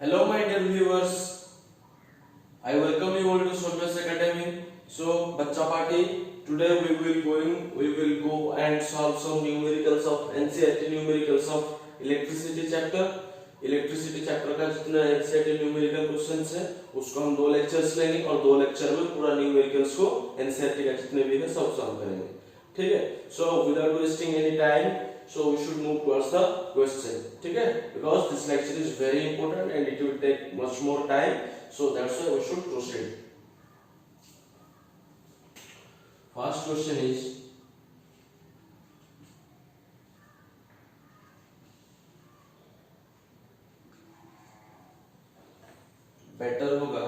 Hello, my dear viewers. I welcome you all to Soulbase Academy. So, Bachcha Party. Today we will go and solve some numericals of NCERT numericals of electricity chapter. Electricity chapter का जितना NCERT numerical questions है उसको हम दो lectures लेंगे और दो lecture में पूरा न्यूमेरिकल्स को एनसीईआरटी का जितने भी है सब सॉल्व करेंगे. ठीक है. So without wasting any time, so we should move towards the question. ठीक है. Because this lecture is very important and it will take much more time, so that's why we should proceed. First question is, better होगा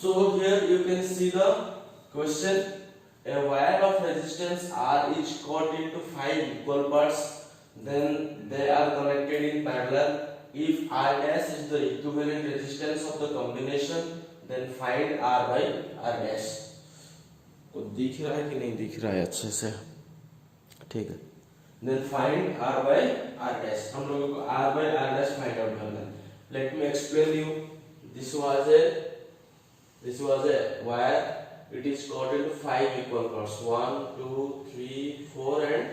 so here you can see the question. A wire of resistance R is cut into 5 equal parts, then they are connected in parallel. If R dash is the equivalent resistance of the combination, then find R by R dash. तो दिख रहा है कि नहीं दिख रहा है अच्छे से? ठीक है. Then find R by R dash. हम लोगों को R by R dash find out करना है. Let me explain you. This was a wire. It is cut into 5 equal parts. 1, 2, 3, 4 and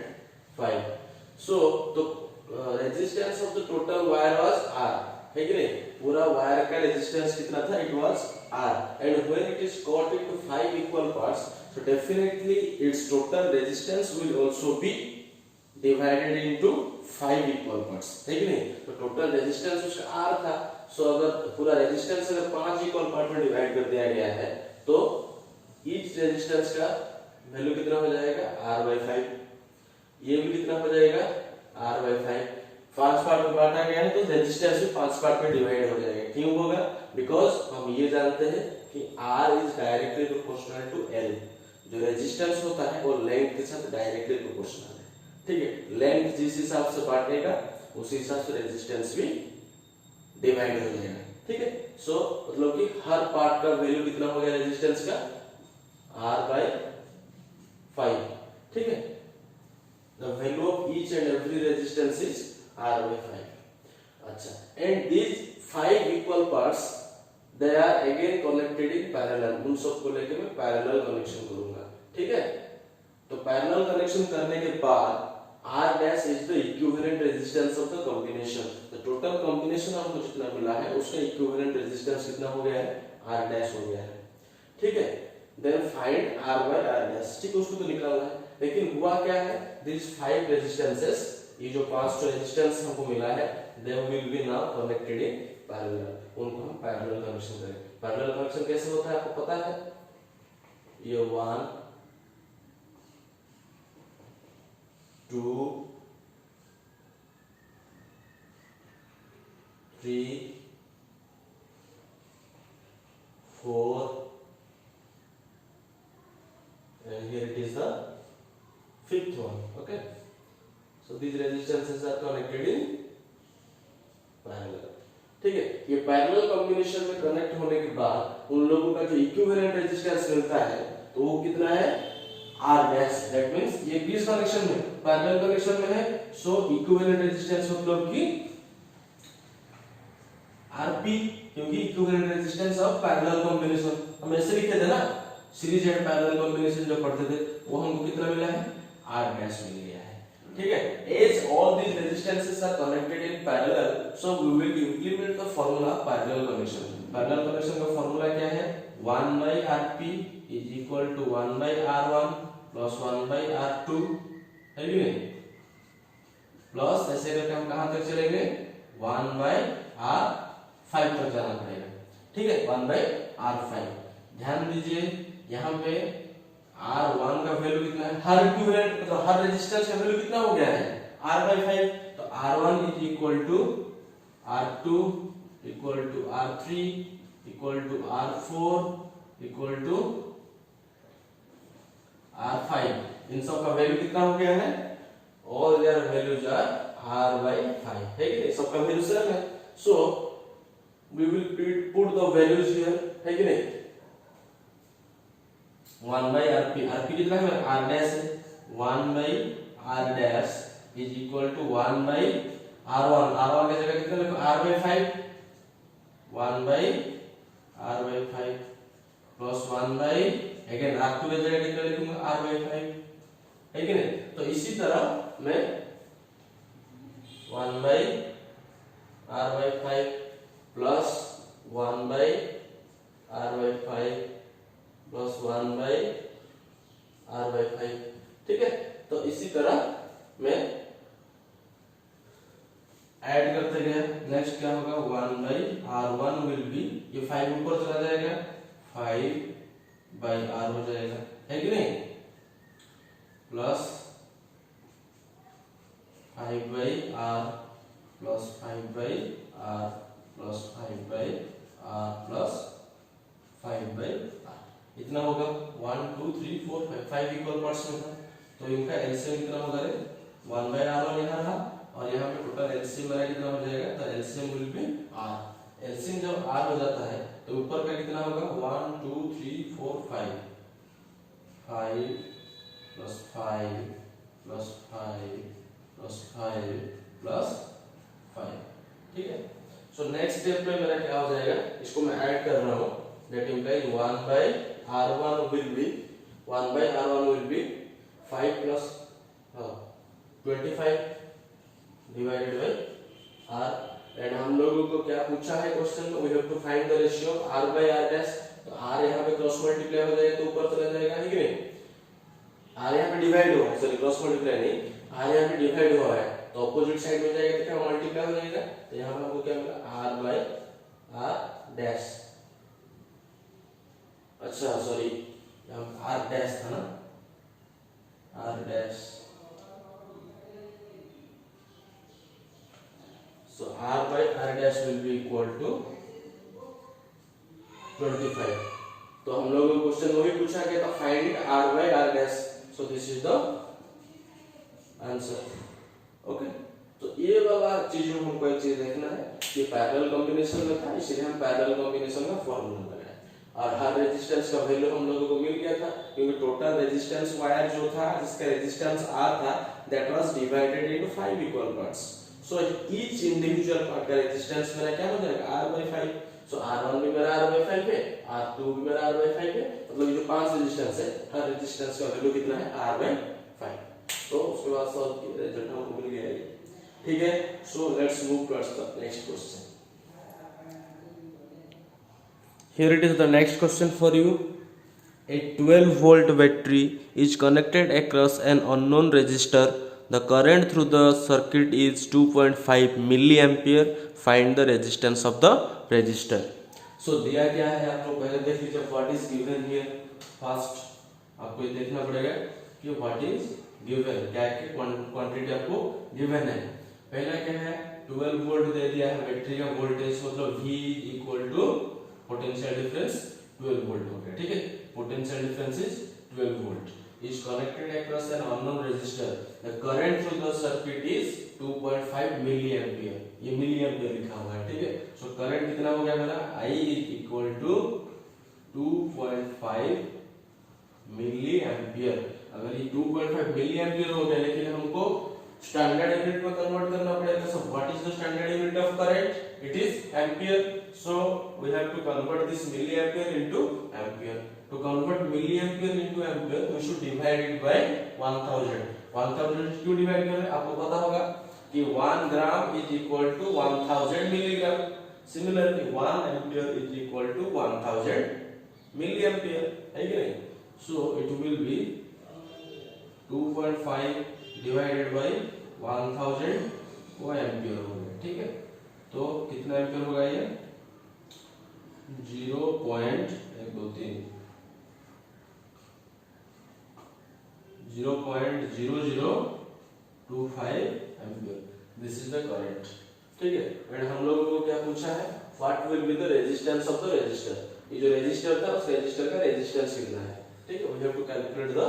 5. So the resistance of the total wire was R. है कि नहीं? पूरा wire का resistance कितना था? It was R. And when it is cut into 5 equal parts, so definitely its total resistance will also be divided into 5 equal parts. है कि नहीं? तो total resistance उसका R था. So अगर पूरा resistance अगर 5 equal part में divide कर दिया गया है, तो each resistance का वैल्यू कितना हो जाएगा? R by 5. ये भी कितना हो जाएगा? R by 5. 5 पार्ट में बांटा गया है तो रेजिस्टेंस भी 5 पार्ट में डिवाइड हो जाएगा. क्यों होगा? बिकॉज हम ये जानते हैं कि R is directly proportional to L. जो रेजिस्टेंस होता है वो लेंथ के साथ डायरेक्टली प्रोपोर्शनल है. ठीक है. लेंथ जिस हिसाब से बांटेगा उसी हिसाब से रेजिस्टेंस भी डिवाइड हो जाएगा. ठीक है. सो मतलब कि हर पार्ट का वैल्यू कितना हो गया रेजिस्टेंस का? R by 5. ठीक है. The value of each and every resistance is R by 5. अच्छा. And these 5 equal parts they are again connected in parallel. उन सबको लेके मैं parallel connection करूंगा. ठीक है. तो parallel connection करने के बाद R dash is the equivalent resistance of the combination. The total combination आपको जितना मिला है उसका equivalent resistance कितना हो गया है? R dash हो गया है. ठीक है. Then find R by R dash. ठीक है. उसको तो निकालना है. लेकिन हुआ क्या है? These 5 resistances, ये जो 5 रेजिस्टेंस हमको मिला है, they will be now connected in parallel. उनको हम parallel connection करेंगे. Parallel connection कैसे होता है आपको पता है? ये 1, 2, 3, 4, and here it is the 5th one. Okay. So these resistances are connected in parallel. ठीक है. ये पैरेलल कॉम्बिनेशन में कनेक्ट होने के बाद उन लोगों का जो इक्विवेलेंट रेजिस्टेंस मिलता है तो वो कितना है? R dash. That means ये किस कनेक्शन में? पैरेलल कनेक्शन में है. सो इक्विवेलेंट रेजिस्टेंस मतलब कि Rp, क्योंकि equivalent resistance of parallel combination हम ऐसे लिखे थे ना, सीरीज एंड पैरेलल कॉम्बिनेशन जो पढ़ते थे वो हमको कितना मिला है? R dash मिल गया है. ठीक है. As all these resistances are connected in parallel, so we will implement the formula parallel connection. Parallel connection का formula क्या है? 1 by Rp is equal to 1 by R1 plus 1 by R2. है कि नहीं? प्लस ऐसे करके हम कहाँ तक चलेंगे? 1 by R5 तक जाना पड़ेगा. ठीक है. 1 by R5. ध्यान दीजिए यहाँ पे R1 का वैल्यू कितना है? हर इक्विवेलेंट मतलब हर रेजिस्टेंस का वैल्यू कितना हो गया है? R by 5. तो R1 is equal to R2 equal to R3 equal to R4 equal to R5. इन सब का वैल्यू कितना हो गया है? All their values are R by 5. है कि नहीं? सबका वैल्यू सेम है. So we will put the values here. है कि नहीं? 1 by Rp. Rp कितना है? R dash है. 1 by R dash is equal to 1 by R1, R1 की जगह कितना लिखो R by 5, 1 by R by 5 plus 1 by again R2 की जगह कितना लिखूंगा R बाई 5, है कि नहीं। तो इसी तरह मैं 1 by R by 5 plus 1 by R by 5 plus 1 by R by 5, ठीक है। तो इसी तरह मैं ऐड करते गए, नेक्स्ट क्या होगा 1 बाई R1 विल बी, ये 5 ऊपर चला जाएगा 5 बाई R हो जाएगा, है कि नहीं, plus 5 by R plus 5 by R plus 5 by R plus 5 by R, इतना होगा 1 2 3 4 5, 5 इक्वल पार्ट्स में था, तो इनका एलसीएम कितना होगा रे 1 बाई R1 यहाँ रहा और यहाँ पे टोटल एलसीएम मेरा कितना हो जाएगा, तो LCM will be R, LCM जब R हो जाता है तो ऊपर का कितना होगा 1 2 3 4 5, 5 प्लस 5 प्लस 5 प्लस 5 प्लस 5, ठीक है। सो नेक्स्ट स्टेप में मेरा क्या हो जाएगा, इसको मैं ऐड कर रहा हूँ, that implies 1 by R1 will be 1 by R1 will be 5 plus 25 divided by R, and हम लोगों को क्या पूछा है क्वेश्चन में, we have to find the ratio of R by R dash, तो R यहाँ पे क्रॉस मल्टीप्लाई हो जाएगा तो ऊपर चला जाएगा, है कि नहीं, R यहाँ पे डिवाइड हुआ है, सॉरी क्रॉस मल्टीप्लाई नहीं, R यहाँ पे डिवाइड हुआ है तो ऑपोजिट साइड में जाएगा तो क्या मल्टीप्लाई हो जाएगा, तो यहाँ पे हमको क्या मिला R बाई R डैश, अच्छा सॉरी यहाँ R डैश था ना, R dash, so R by R dash will be equal to 25, तो हम लोगों को क्वेश्चन वही पूछा गया था, find R by R dash, so this is the answer, okay। तो ये वाला चीज में हमको एक चीज देखना है, ये पैरेलल कॉम्बिनेशन में था, इसलिए हम पैरेलल कॉम्बिनेशन का फॉर्मूला लगाए और हर रेजिस्टेंस का वैल्यू हम लोगों को मिल गया था, क्योंकि टोटल रेजिस्टेंस वायर जो था जिसका रेजिस्टेंस R था that was divided into 5 equal parts, so each individual part का रेजिस्टेंस मेरा क्या हो जाएगा R by 5, सो R1 भी मेरा R by 5 है, R2 भी मेरा R by 5 है, मतलब ये जो 5 रेजिस्टेंस है हर रेजिस्टेंस का वैल्यू कितना है R by 5, तो उसके बाद सॉल्व किया रिजल्ट हमको मिल गया है, ठीक है। So let's move towards the next question, here it is the next question for you, a 12 volt battery is connected across an unknown resistor, the current through the circuit is 2.5 milliampere, find the resistance of the resistor। so दिया क्या है आप लोग पहले देख लीजिए, what is given here, first आपको ये देखना पड़ेगा कि what is given, क्या क्वांटिटी आपको given है, पहला क्या है 12 वोल्ट दे दिया है, बैटरी का वोल्टेज मतलब V equal to potential difference 12 volt हो गया, ठीक है, potential difference is 12 volt, is connected across an unknown resistor, the current through the circuit is 2.5 milliampere, ये milliampere लिखा हुआ है, ठीक है। सो करंट कितना हो गया मेरा, I is equal to 2.5 milliampere, अगर ये 2.5 milliampere हो गया, लेकिन हमको स्टैंडर्ड यूनिट में कन्वर्ट करना पड़ेगा, so what is the standard unit of current, it is ampere, so we have to convert this milliampere into ampere, to convert milliampere into ampere we should divide it by 1000, 1000 क्यों divide कर रहे हैं, आपको पता होगा कि 1 ग्राम is equal to 1000 milligram, similarly 1 ampere is equal to 1000 milliampere, है कि नहीं, so it will be 2.5 divided by 1000 वो एम्पियर हो गया, ठीक है। तो कितना एम्पियर होगा ये 0.0025 ampere, this is the current, ठीक है। एंड हम लोगों को क्या पूछा है, what will be the resistance of the resistor, ये जो रेजिस्टर था उस रेजिस्टर का रेजिस्टेंस कितना है, ठीक है, we have to calculate the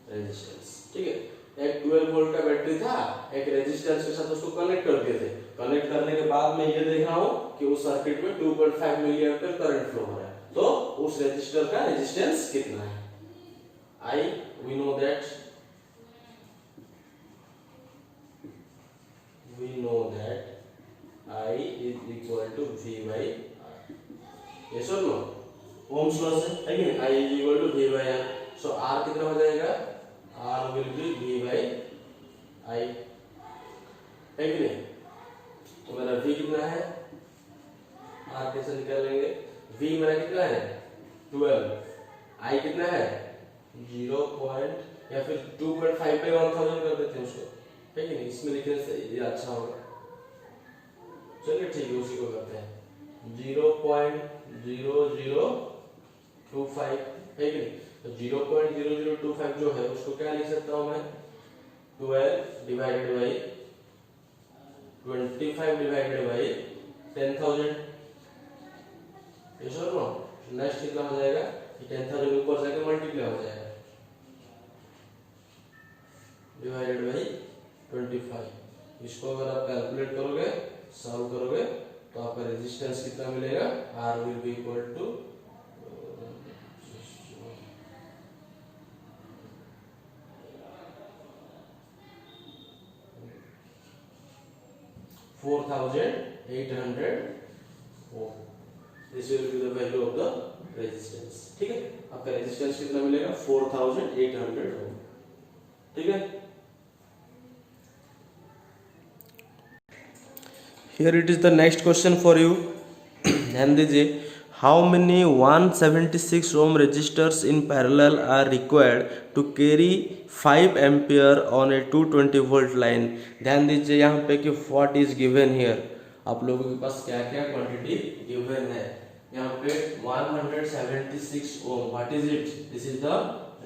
resistance, ठीक है। एक 12 वोल्ट का बैटरी था, एक रेजिस्टेंस के साथ उसको कनेक्ट कर दिए थे, कनेक्ट करने के बाद मैं ये देख रहा हूं कि उस सर्किट में 2.5 मिली एम्पीयर करंट फ्लो हो रहा है, तो उस रेजिस्टर का रेजिस्टेंस कितना है, I we know that we know that I is equal to V by R. Yes or no? Ohm's law से है कि नहीं, I is equal to V by R. So R कितना हो जाएगा, R will be V by I, है कि नहीं? तो मेरा V कितना है, R कैसे निकालेंगे, V मेरा कितना है 12, I कितना है 0 पॉइंट या फिर 2.5 पे 1000 कर देते हैं उसको, है कि नहीं, इसमें लिखने से ये अच्छा होगा। चलिए ठीक है, उसी को करते हैं 0.0025, है कि नहीं। तो 0.0025 जो है उसको क्या लिख सकता हूं मैं, 12 divided by 25 divided by 10,000। Next कितना हो जाएगा, 10,000 ऊपर जाके मल्टीप्लाई हो जाएगा डिवाइडेड बाई 25। इसको अगर आप कैलकुलेट करोगे, सॉल्व करोगे, तो आपका रेजिस्टेंस कितना मिलेगा, R will be equal to 4800 ohm. This will be the value of the resistance. ठीक है, आपका रेजिस्टेंस कितना मिलेगा 4800 ओम। ठीक है, here it is the next question for you। ध्यान दीजिए, how many 176 ohm resistors in parallel are required to carry 5 ampere on a 220 volt line। ध्यान दीजिए यहाँ पे कि what is given here, आप लोगों के पास क्या क्या क्वांटिटी गिवन है। यहाँ पे 176 ohm, what is it, this is the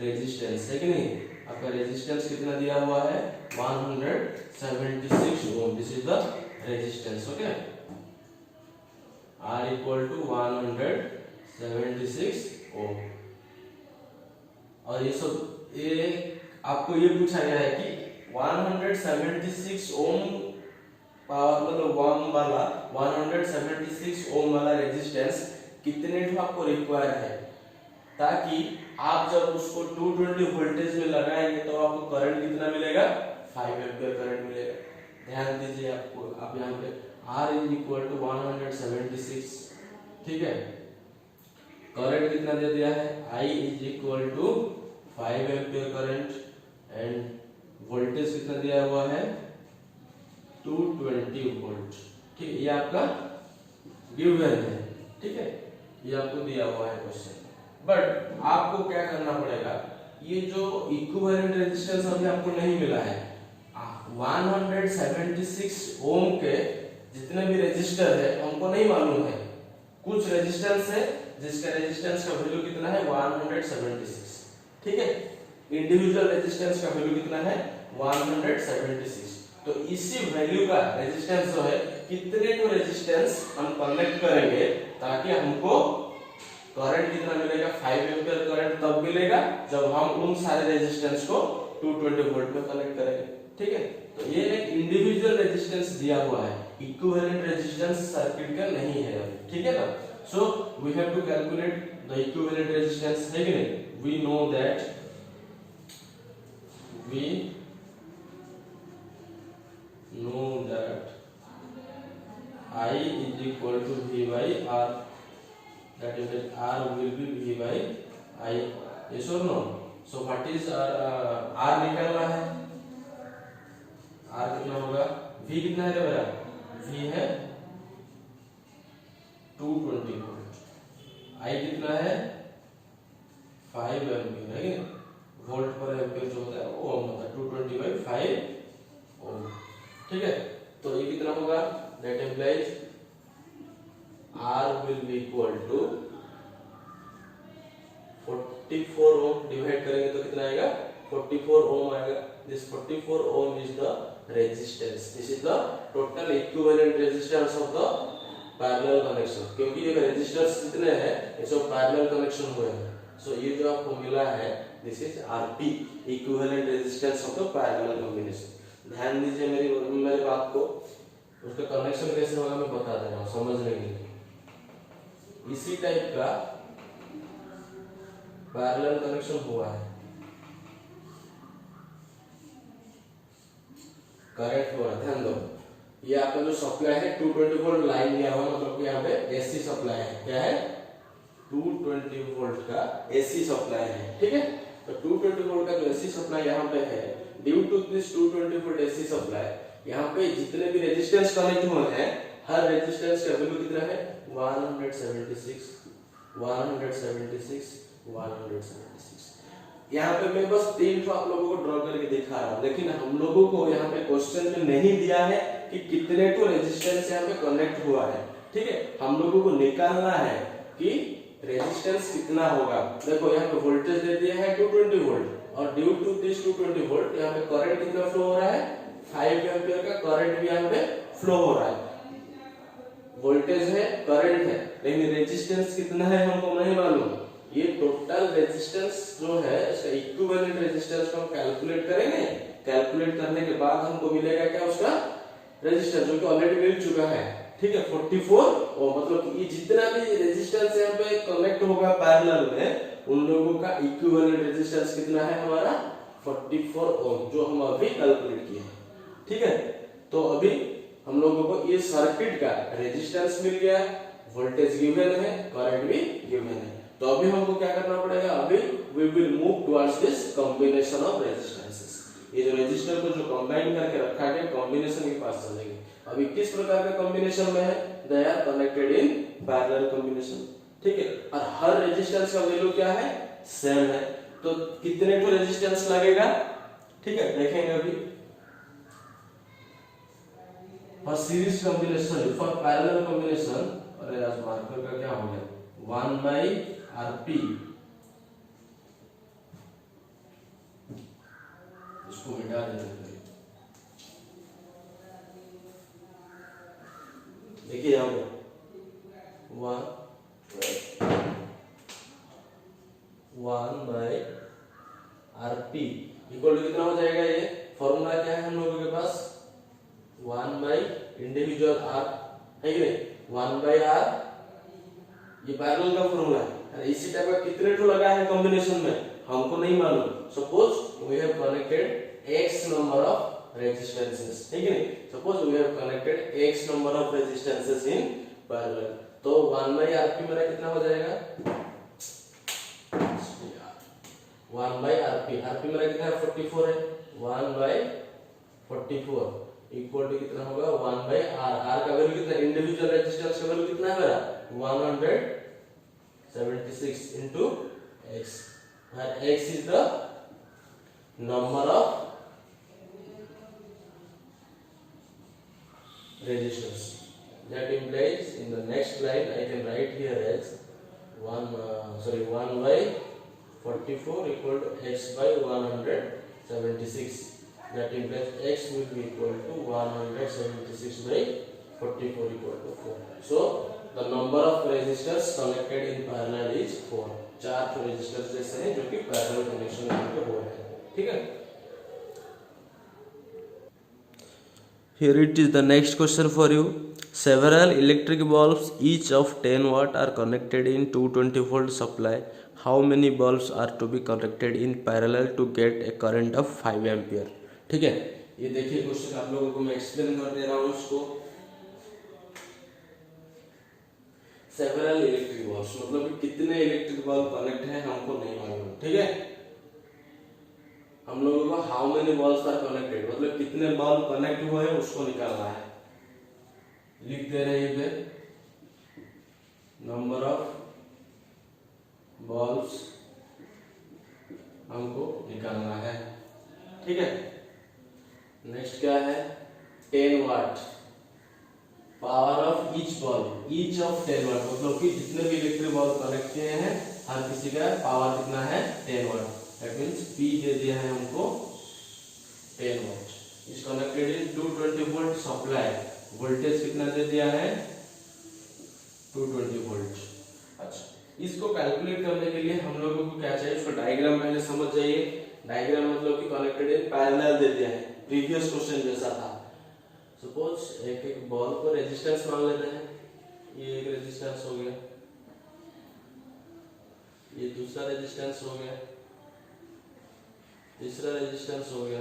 resistance, है कि नहीं। आपका रेजिस्टेंस कितना दिया हुआ है 176 ohm, this is the resistance। Okay, R equal to 176 ohm। और ये सब ये आपको ये पूछा गया है कि 176 ohm पावर मतलब वाला 176 ohm वाला रेजिस्टेंस कितने जो आपको रिक्वायर है, ताकि आप जब उसको 220 वोल्टेज में लगाएंगे तो आपको करंट कितना मिलेगा 5 एम्पीयर करंट मिलेगा। ध्यान दीजिए, आपको आप यहाँ पे R इज इक्वल टू 176, ठीक है, करंट कितना दे दिया है I is equal to 5 ampere current and voltage कितना दिया हुआ है 220 वोल्ट। ठीक है, ये आपका गिवन है। ठीक है, ये आपको दिया हुआ है क्वेश्चन, बट आपको क्या करना पड़ेगा, ये जो इक्विवेलेंट रेजिस्टेंस अभी आपको नहीं मिला है, 176 ओम के जितने भी रेजिस्टर है हमको नहीं मालूम है। कुछ रेजिस्टेंस है जिसका रेजिस्टेंस का वैल्यू कितना है 176। ठीक है, इंडिविजुअल रेजिस्टेंस का वैल्यू कितना है 176। तो इसी वैल्यू का रेजिस्टेंस जो है कितने को रेजिस्टेंस हम कनेक्ट करेंगे ताकि हमको करंट कितना मिलेगा 5 एम्पीयर करंट तब मिलेगा जब हम उन सारे रेजिस्टेंस को 220 वोल्ट में कनेक्ट करेंगे। ठीक है, तो ये एक इंडिविजुअल रेजिस्टेंस दिया हुआ है, इक्विवेलेंट रेजिस्टेंस सर्किट का नहीं है। ठीक है ना, so we have to calculate the equivalent resistance, है कि नहीं। We know that I is equal to V by R, that is that R will be V by I, yes or no। so what is R निकालना है, R कितना होगा, V कितना है मेरा, V है 220 वोल्ट, I कितना है 5 एम्पीयर, है कि वोल्ट पर एम्पीयर जो होता है ओम होता है 220 by 5 ओम। ठीक है, तो ये कितना होगा, that implies R will be equal to 44 ohm, divide करेंगे तो कितना आएगा 44 ओम आएगा। This 44 ohm is the resistance, this is the total equivalent resistance of the parallel connection। क्योंकि ये रेजिस्टेंस कितने हैं, ये सब पैरेलल कनेक्शन हुए हैं, सो ये जो आपको मिला है this is RP, equivalent resistance of the parallel combination. ध्यान दीजिए मेरी बात को, उसका कनेक्शन कैसे होगा मैं बता दे रहा हूँ समझने के लिए। इसी टाइप का पैरेलल कनेक्शन हुआ है, करेक्ट हुआ, ध्यान दो, ये आपका जो सप्लाई है 220 वोल्ट लाइन गया हुआ, मतलब कि यहाँ पे एसी सप्लाई है। क्या है? 220 वोल्ट का एसी सप्लाई है। ठीक है, तो 220 वोल्ट का जो एसी सप्लाई यहाँ पे है, due to this 220 volt AC supply, यहाँ पे जितने भी रेजिस्टेंस कनेक्ट हुए हैं, हर रेजिस्टेंस का वैल्यू कितना है? 176 176 176। यहाँ पे मैं बस 3 तो आप लोगों को ड्रॉ करके दिखा रहा हूँ, लेकिन हम लोगों को यहाँ पे क्वेश्चन में नहीं दिया है कि कितने तो रेजिस्टेंस यहाँ पे कनेक्ट हुआ है। ठीक है, हम लोगों को निकालना है कि रेजिस्टेंस कितना होगा। देखो यहाँ पे वोल्टेज दे दिया है 220 वोल्ट, और ड्यू टू दिस 220 वोल्ट यहाँ पे करंट कितना फ्लो हो रहा है? 5 एम्पियर का करंट भी यहाँ पे फ्लो हो रहा है। वोल्टेज है, करंट है, लेकिन रेजिस्टेंस कितना है हमको नहीं मालूम। ये टोटल रेजिस्टेंस जो है, इसका इक्विवेलेंट रेजिस्टेंस को हम कैलकुलेट करेंगे। कैलकुलेट करने के बाद हमको मिलेगा क्या? उसका रेजिस्टेंस, जो कि ऑलरेडी मिल चुका है। ठीक है, 44 ओम, मतलब कि ये जितना भी रेजिस्टेंस यहाँ पे कनेक्ट होगा पैरेलल में, उन लोगों का इक्विवेलेंट रेजिस्टेंस कितना है हमारा? 44 ओम, जो हम अभी कैलकुलेट किए हैं। ठीक है, तो अभी हम लोगों को ये सर्किट का रेजिस्टेंस मिल गया, वोल्टेज गिवन है, करंट भी गिवन है। तो अभी हमको क्या करना पड़ेगा? अभी we will move towards this combination of resistances। ये जो रेजिस्टर को जो कंबाइन करके रखा गया, कॉम्बिनेशन के पास चलेंगे। अभी किस प्रकार का कॉम्बिनेशन में है? They are connected in parallel combination. ठीक है, और हर रेजिस्टेंस का वैल्यू क्या है? सेम है। तो कितने तो रेजिस्टेंस लगेगा? ठीक है, देखेंगे अभी। For series combination, for parallel combination, अरे आज मार्कर का क्या हो गया? 1/Rp, इसको मिटा देते हैं। देखिए यहाँ पे 1/Rp इक्वल टू कितना हो जाएगा? ये फॉर्मूला क्या है हम लोगों के पास? 1 बाई इंडिविजुअल आर है कि नहीं? 1/R, ये पैरेलल का फॉर्मूला है। इसी टाइप का कितने टू लगा है कॉम्बिनेशन में हमको नहीं मालूम। Suppose we have connected x number of resistances, है कि नहीं? Suppose we have connected x number of resistances in parallel, तो 1/Rp मेरा कितना हो जाएगा? 1/Rp, Rp मेरा कितना है? 44 है। 1/44 इक्वल टू कितना होगा? 1/R। R का वैल्यू कितना? इंडिविजुअल रेजिस्टेंस का वैल्यू कितना है मेरा? 176 into x, where x is the number of resistors. That implies in the next line I can write here as 1/44 equal to x by 176. That implies x will be equal to 176 by 44 equal to 4. So the number of resistors connected in parallel is 4. 4 resistors जैसे हैं जो कि parallel connection में हो रहे हैं। ठीक है, here it is the next question for you. Several electric bulbs each of 10 watt are connected in 220 volt supply. How many bulbs are to be connected in parallel to get a current of 5 ampere? ठीक है, ये देखिए question आप लोगों को मैं explain कर दे रहा हूँ इसको। सेवरल इलेक्ट्रिक बल्ब्स मतलब कितने इलेक्ट्रिक बल्ब कनेक्ट है हमको नहीं मालूम। ठीक है, हम लोगों को how many bulbs are connected मतलब कितने बल्ब कनेक्ट हुए हैं उसको निकालना है। लिख दे रहे हैं नंबर ऑफ बल्ब्स हमको निकालना है। ठीक है, नेक्स्ट क्या है? 10 watt power of each bulb, each of 10 watt मतलब कि जितने भी इलेक्ट्रिक बल्ब कनेक्ट किए हैं हर किसी का पावर कितना है? 10 वाट। दैट मींस P दे दिया है हमको 10 watt. Is connected in 220 volt supply. Voltage कितना दे दिया है? 220 वोल्ट। अच्छा, इसको कैलकुलेट करने के लिए हम लोगों को क्या चाहिए? उसका डायग्राम पहले समझ जाइए। डायग्राम मतलब कि कनेक्टेड इन पैरेलल दे दिया है, प्रीवियस क्वेश्चन जैसा था। सपोज एक एक बल्ब को रेजिस्टेंस मान लेते हैं। ये एक रेजिस्टेंस हो गया, ये दूसरा रेजिस्टेंस हो गया, तीसरा रेजिस्टेंस हो गया,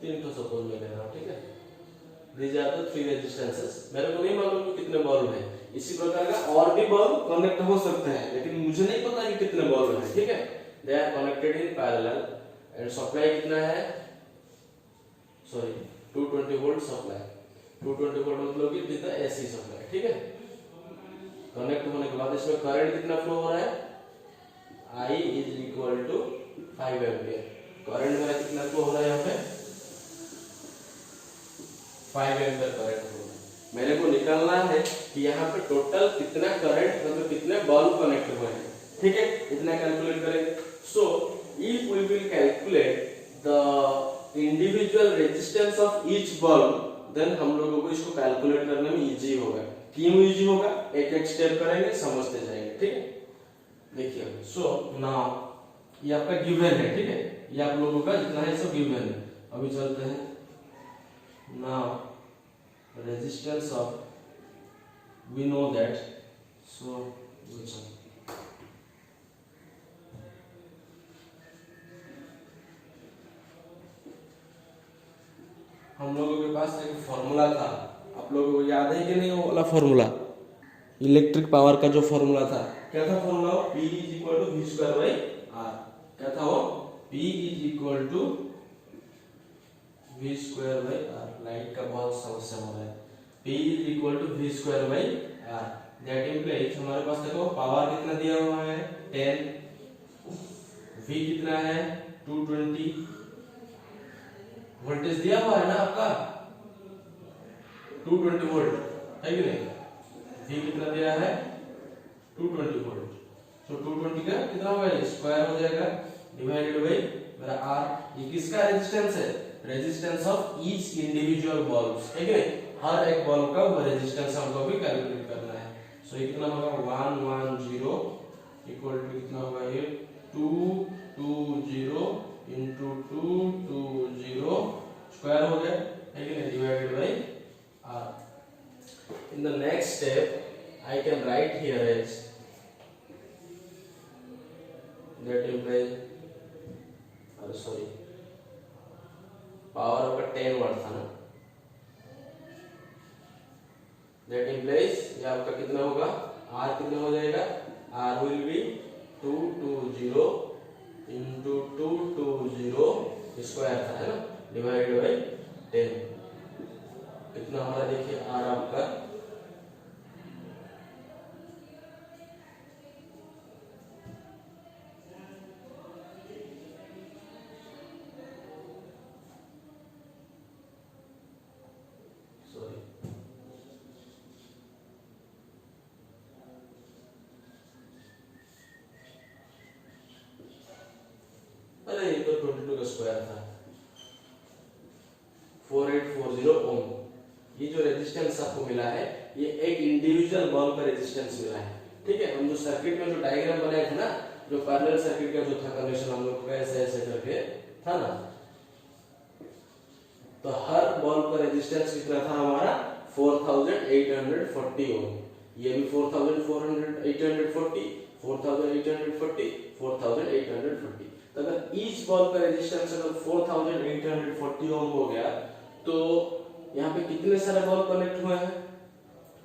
3 तो सपोज में ले रहा हूं। ठीक है, these are the three resistances। मेरे को नहीं मालूम कि कितने बल्ब है। इसी प्रकार का और भी बल्ब कनेक्ट हो सकते हैं, लेकिन मुझे नहीं पता कि कितने बल्ब हैं। ठीक है, they are connected in parallel and supply कितना है, सॉरी 220 वोल्ट सप्लाई। 220 वोल्ट मतलब कि दिस द एसी सप्लाई। ठीक है, कनेक्ट होने के बाद इसमें करंट कितना फ्लो हो रहा है, I is equal to 5 ampere. Current मेरा कितना फ्लो हो रहा है यहाँ पे, 5 एम्पियर करंट फ्लो। मेरे को निकालना है कि यहाँ पे टोटल कितना करंट मतलब कितने बल्ब कनेक्ट हुए हैं। ठीक है, इतना कैलकुलेट करेंगे। So if we will calculate the individual resistance of each bulb, then हम लोगों को इसको कैलकुलेट करने में इजी होगा। क्यों इजी होगा, एक एक स्टेप करेंगे, समझते जाएंगे। ठीक है, देखिए सो नाउ ये आपका गिवन है। ठीक है, ये आप लोगों का जितना है सब गिवन है। अभी चलते हैं now resistance of, we know that, so which one, हम लोगों के पास एक फॉर्मूला था, आप लोगों को याद है कि नहीं वो वाला फॉर्मूला, इलेक्ट्रिक पावर का जो फॉर्मूला था, क्या था formula, P is equal to V square by R. क्या था वो, P is equal to V square by R. Light का बहुत समस्या हो रहा है। P is equal to V square by R. That implies हमारे पास देखो पावर कितना दिया हुआ है 10, V कितना है 220, वोल्टेज दिया हुआ है ना आपका 220 वोल्ट है कि नहीं, V कितना दिया है 220 वोल्ट। तो 220 का कितना होगा, स्क्वायर हो जाएगा डिवाइडेड बाई मेरा R। ये किसका रेजिस्टेंस है, resistance of each individual bulbs है कि नहीं, हर एक बल्ब का वो रेजिस्टेंस हमको भी कैलकुलेट करना है। सो ये कितना होगा 110 इक्वल टू कितना होगा ये 220 इंटू 220 स्क्वायर हो गया है कि नहीं, divided by R. In the next step I can write here as that implies, अरे सॉरी पावर आपका 10 वाट था ना, दैट इम्प्लाइज ये आपका कितना होगा, R कितना हो जाएगा, R will B 220 into 220 square था है ना, डिवाइडेड बाई 10। कितना हमारा देखिए R आपका तो 22 का स्क्वायर था 4840 ओम। ये जो रेजिस्टेंस आपको मिला है ये एक इंडिविजुअल बल्ब का रेजिस्टेंस मिला है। ठीक है, हम जो सर्किट में जो डायग्राम बनाए थे ना, जो पैरेलल सर्किट का जो था कनेक्शन हम लोग का ऐसे ऐसे करके था ना, तो हर बल्ब का रेजिस्टेंस कितना था हमारा 4840 ओम। ये भी 4840 4840 तो अगर ईच बल्ब का रेजिस्टेंस अगर 4840 ओम हो गया तो यहाँ पे कितने सारे बल्ब कनेक्ट हुए हैं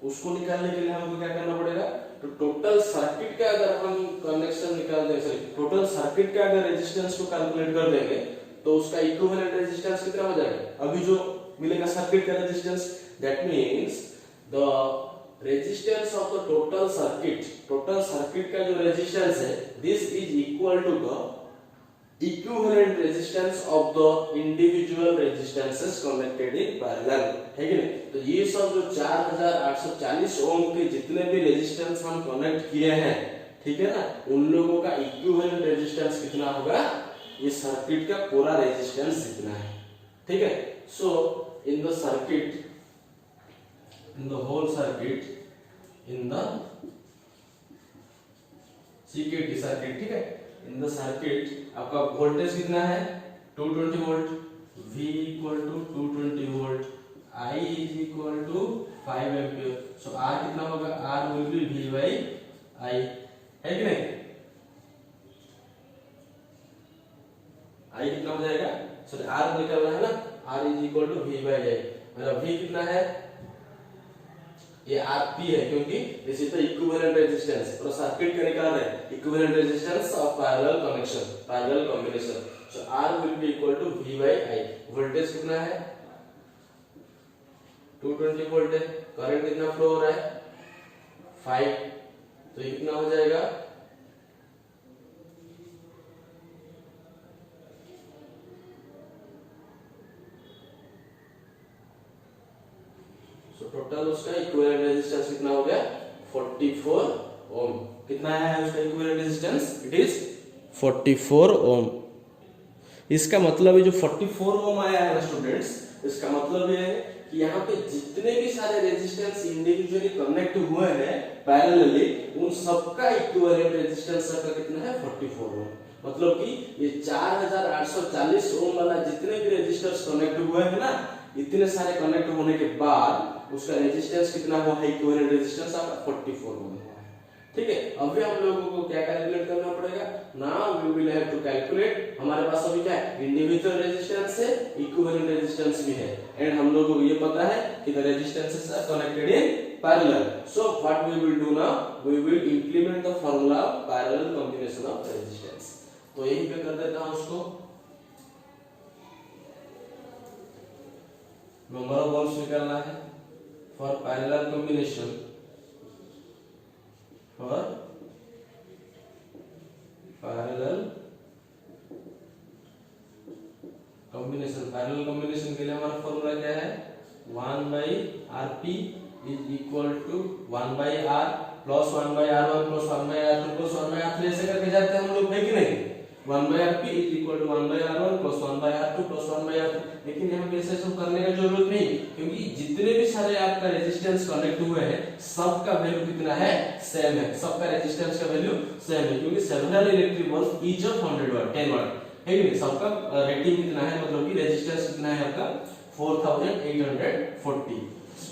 उसको निकालने के लिए हमको क्या करना पड़ेगा, तो टोटल सर्किट का अगर हम कनेक्शन निकाल दें, सॉरी टोटल सर्किट का अगर रेजिस्टेंस को कैलकुलेट कर देंगे तो उसका इक्विवेलेंट रेजिस्टेंस कितना हो जाएगा, अभी जो मिलेगा सर्किट का resistance, that means the resistance of the total circuit का जो रेजिस्टेंस है this is equal to the equivalent resistance of the individual resistances connected in parallel है कि नहीं। तो ये सब जो 4840 ओम के जितने भी रेजिस्टेंस हम कनेक्ट किए हैं, ठीक है ना, उन लोगों का इक्विवेलेंट रेजिस्टेंस कितना होगा, ये सर्किट का पूरा रेजिस्टेंस जितना है। ठीक है, so in the circuit, in the whole circuit, in the CKT circuit, ठीक है, इन द सर्किट आपका वोल्टेज कितना है 220 volt, V equal to 220 volt, I is equal to 5 ampere. So R कितना होगा, R will be V by I है कि नहीं, I कितना हो जाएगा, सॉरी R निकालना है ना, R is equal to V by I। मेरा V कितना है, ये RP है, क्योंकि this is the equivalent resistance और सर्किट का निकाल रहे हैं equivalent resistance of parallel connection, parallel combination. So R will be equal to V by I। Voltage कितना है, 220 वोल्ट है, करंट कितना फ्लो हो रहा है 5, तो ये कितना हो जाएगा, टोटल उसका इक्विवेलेंट रेजिस्टेंस कितना हो गया 44 ओम। कितना है उसका इक्विवेलेंट रेजिस्टेंस, इट इज 44 ओम। इसका मतलब ये जो 44 ओम आया है स्टूडेंट्स, इसका मतलब ये है कि यहाँ पे जितने भी सारे रेजिस्टेंस इंडिविजुअली कनेक्ट हुए हैं पैरेलली, उन सबका इक्विवेलेंट रेजिस्टेंस का कितना है 44 ओम। मतलब कि ये 4840 ओम वाला जितने भी रेजिस्टर्स कनेक्ट हुए हैं ना, इतने सारे कनेक्ट होने के बाद उसका रेजिस्टेंस कितना हुआ है, इक्विवेलेंट रेजिस्टेंस आपका 44 ओम हुआ है। ठीक है, अभी हम लोगों को क्या कैलकुलेट करना पड़ेगा, now we will have to calculate. हमारे पास अभी क्या है, इंडिविजुअल रेजिस्टेंस है, इक्विवेलेंट रेजिस्टेंस भी है, एंड हम लोगों को ये पता है कि the resistances are connected in parallel. So what we will do now, we will implement the formula of parallel combination of resistance. तो यही पे कर देता हूं उसको, नंबर ऑफ बॉल्स निकालना है for parallel combination, for parallel combination. Parallel combination के लिए हमारा फॉर्मूला क्या है, 1/Rp is equal to 1/R plus 1/R1 plus 1/R2 plus 1/R3 ऐसे करके जाते हैं हम लोग, है कि नहीं। 1/Rp is equal to 1/R1 plus 1/R2 plus 1/R3। लेकिन यहाँ पे ऐसे सब करने का जरूरत नहीं, क्योंकि जितने भी सारे आपका रेजिस्टेंस कनेक्ट हुए हैं सबका वैल्यू कितना है, सेम है, सबका रेजिस्टेंस का वैल्यू सेम है, क्योंकि several electric bulb each of 100 वाट 10 वाट है कि नहीं। सबका रेटिंग कितना है, मतलब कि रेजिस्टेंस कितना है आपका 4840।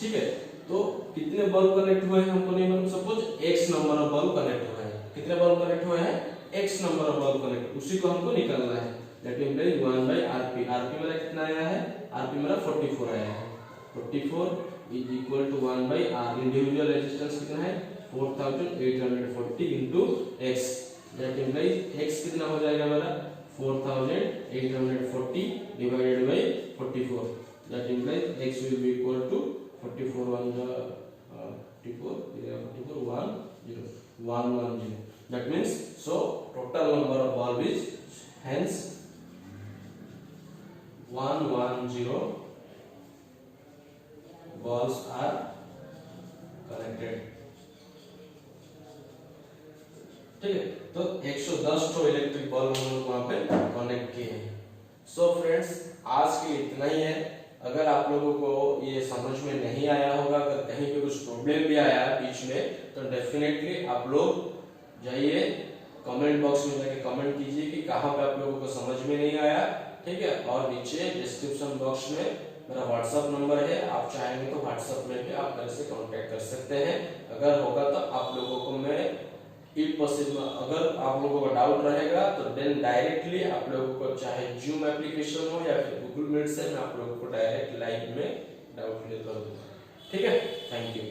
ठीक है, तो कितने बल्ब कनेक्ट हुए हैं हमको नहीं मालूम, suppose x number of bulb connect हुए हैं, कितने बल्ब कनेक्ट हुए हैं, x number of bulb connect, उसी को हमको निकालना है। That is 1/Rp। Rp मेरा कितना आया है, Rp मेरा 44 आया है, 44 is equal to 1/R। Individual resistance कितना है 4840 into x। That is x कितना हो जाएगा मेरा 4840 divided by 44। That is x will be equal to 44 1 44 110। That means so total number of bulb is hence 110 bulbs are connected। ठीक है, तो 110 तो इलेक्ट्रिक बल्ब हम लोग वहां पे कनेक्ट किए हैं। सो फ्रेंड्स, आज के इतना ही है। अगर आप लोगों को ये समझ में नहीं आया होगा, अगर कहीं पे कुछ प्रॉब्लम भी आया बीच में, तो डेफिनेटली आप लोग जाइए कमेंट बॉक्स में जाके कमेंट कीजिए कि कहाँ पे आप लोगों को समझ में नहीं आया। ठीक है, और नीचे डिस्क्रिप्शन बॉक्स में मेरा व्हाट्सएप नंबर है, आप चाहेंगे तो व्हाट्सएप में भी आप मेरे से कांटेक्ट कर सकते हैं। अगर होगा तो आप लोगों को मैं इफ पॉसिबल, अगर आप लोगों को डाउट रहेगा तो देन डायरेक्टली आप लोगों को चाहे जूम एप्लीकेशन हो या फिर गूगल मीट से मैं आप लोगों को डायरेक्ट लाइव में डाउट क्लियर कर दूंगा। ठीक है, थैंक यू।